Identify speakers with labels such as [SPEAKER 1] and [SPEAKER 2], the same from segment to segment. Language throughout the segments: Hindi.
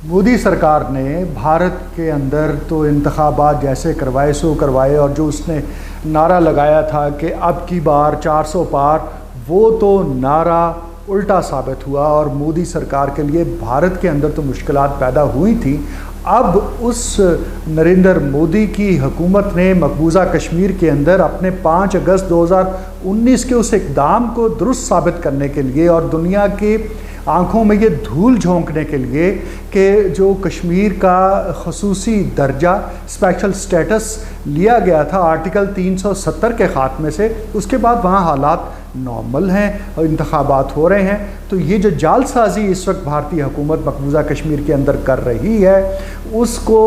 [SPEAKER 1] मोदी सरकार ने भारत के अंदर तो इंतखाबात जैसे करवाए सो करवाए, और जो उसने नारा लगाया था कि अब की बार 400 पार, वो तो नारा उल्टा साबित हुआ और मोदी सरकार के लिए भारत के अंदर तो मुश्किलात पैदा हुई थी। अब उस नरेंद्र मोदी की हुकूमत ने मकबूजा कश्मीर के अंदर अपने 5 अगस्त 2019 के उस इक़दाम को दुरुस्त साबित करने के लिए और दुनिया के आँखों में ये धूल झोंकने के लिए कि जो कश्मीर का खसूसी दर्जा स्पेशल स्टेटस लिया गया था आर्टिकल 370 के ख़ात्मे से, उसके बाद वहाँ हालात नॉर्मल हैं और इंतखाबात हो रहे हैं। तो ये जो जालसाजी इस वक्त भारतीय हुकूमत मकबूजा कश्मीर के अंदर कर रही है, उसको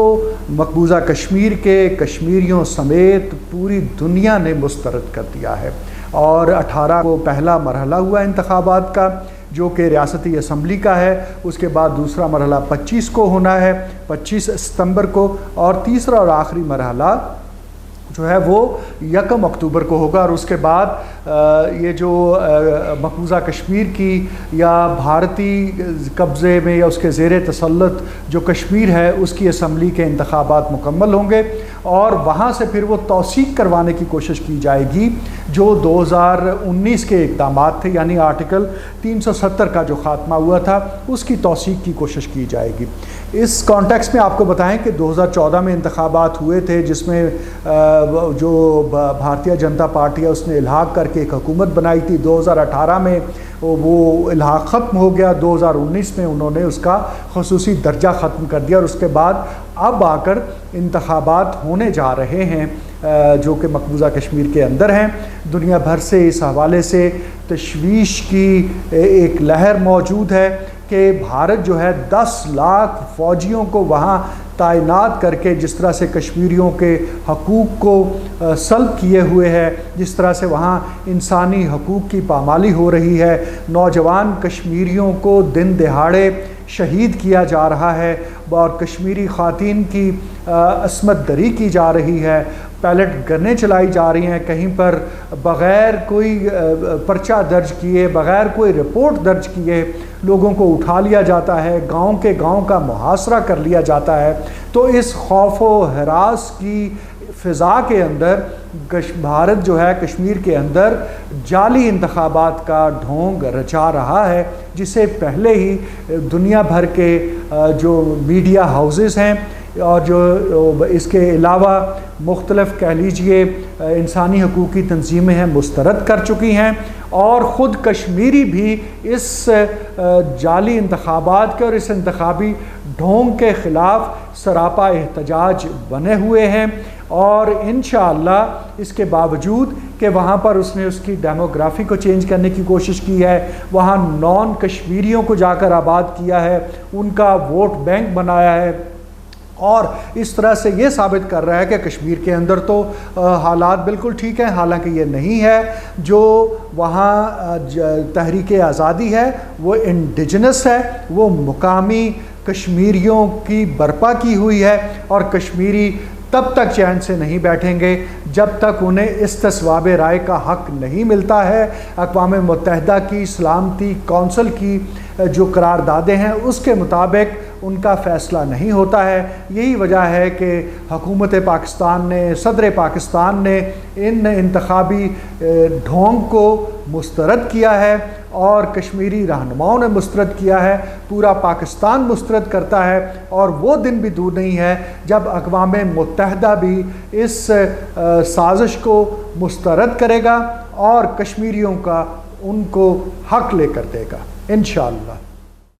[SPEAKER 1] मकबूजा कश्मीर के कश्मीरियों समेत पूरी दुनिया ने मुस्तरद कर दिया है। और 18 को पहला मरहला हुआ इंतखाबात का, जो कि रियासती असम्बली का है। उसके बाद दूसरा मरहला 25 को होना है, 25 सितंबर को, और तीसरा और आखिरी मरहला जो है वो 1 अक्टूबर को होगा। और उसके बाद ये जो मकबूजा कश्मीर की या भारतीय कब्ज़े में या उसके ज़ेर तसल्लुत जो कश्मीर है उसकी असम्बली के इंतखाबात मुकम्मल होंगे, और वहाँ से फिर वो तौसीक करवाने की कोशिश की जाएगी जो 2019 के इक़दामात थे, यानी आर्टिकल 370 का जो ख़ात्मा हुआ था उसकी तौसीक की कोशिश की जाएगी। इस कॉन्टेक्स्ट में आपको बताएं कि 2014 में इंतखाबात हुए थे, जिसमें जो भारतीय जनता पार्टी है उसने इल्हाक करके एक हुकूमत बनाई थी। 2018 में वो इल्हाक ख़त्म हो गया, 2019 में उन्होंने उसका खसूसी दर्जा ख़त्म कर दिया, और उसके बाद अब आकर इंतखाबात होने जा रहे हैं जो कि मकबूजा कश्मीर के अंदर हैं। दुनिया भर से इस हवाले से तशवीश की एक लहर मौजूद है कि भारत जो है 10 लाख फ़ौजियों को वहाँ तैनात करके जिस तरह से कश्मीरियों के हकूक़ को सल्ब किए हुए है, जिस तरह से वहाँ इंसानी हकूक़ की पामाली हो रही है, नौजवान कश्मीरियों को दिन दहाड़े शहीद किया जा रहा है और कश्मीरी ख़वातीन की अस्मत दरी की जा रही है, पैलेट गनें चलाई जा रही हैं, कहीं पर बग़ैर कोई पर्चा दर्ज किए, बग़ैर कोई रिपोर्ट दर्ज किए लोगों को उठा लिया जाता है, गांव के गांव का मुहासरा कर लिया जाता है। तो इस खौफ व हरास की फ़िज़ा के अंदर भारत जो है कश्मीर के अंदर जाली इंतखाबात का ढोंग रचा रहा है, जिसे पहले ही दुनिया भर के जो मीडिया हाउसेस हैं और जो इसके अलावा मुख्तलिफ़ कह लीजिए इंसानी हकूक़ की तंजीमें हैं मुस्तरद कर चुकी हैं, और ख़ुद कश्मीरी भी इस जाली इंतखाबात के और इस इंतखाबी ढोंग के ख़िलाफ़ सरापा एहतजाज बने हुए हैं। और इंशाअल्लाह इसके बावजूद कि वहाँ पर उसने उसकी डेमोग्राफी को चेंज करने की कोशिश की है, वहाँ नॉन कश्मीरियों को जाकर आबाद किया है, उनका वोट बैंक बनाया है, और इस तरह से ये साबित कर रहा है कि कश्मीर के अंदर तो हालात बिल्कुल ठीक हैं, हालांकि ये नहीं है। जो वहाँ तहरीक आज़ादी है वो इंडिजिनस है, वो मुकामी कश्मीरियों की बर्पा की हुई है, और कश्मीरी तब तक चैन से नहीं बैठेंगे जब तक उन्हें इस्तिस्वाब राय का हक़ नहीं मिलता है। अक़वाम मुत्तहिदा की सलामती कौंसिल की जो करारदादें हैं उसके मुताबिक उनका फ़ैसला नहीं होता है। यही वजह है कि हुकूमत पाकिस्तान ने, सदर पाकिस्तान ने इन इंतखाबी ढोंग को मुस्तरद किया है और कश्मीरी रहनुमाओं ने मुस्तरद किया है, पूरा पाकिस्तान मुस्तरद करता है। और वो दिन भी दूर नहीं है जब अक़वाम मुत्तहिदा भी इस साजिश को मुस्तरद करेगा और कश्मीरियों का उनको हक़ लेकर देगा इंशाअल्लाह।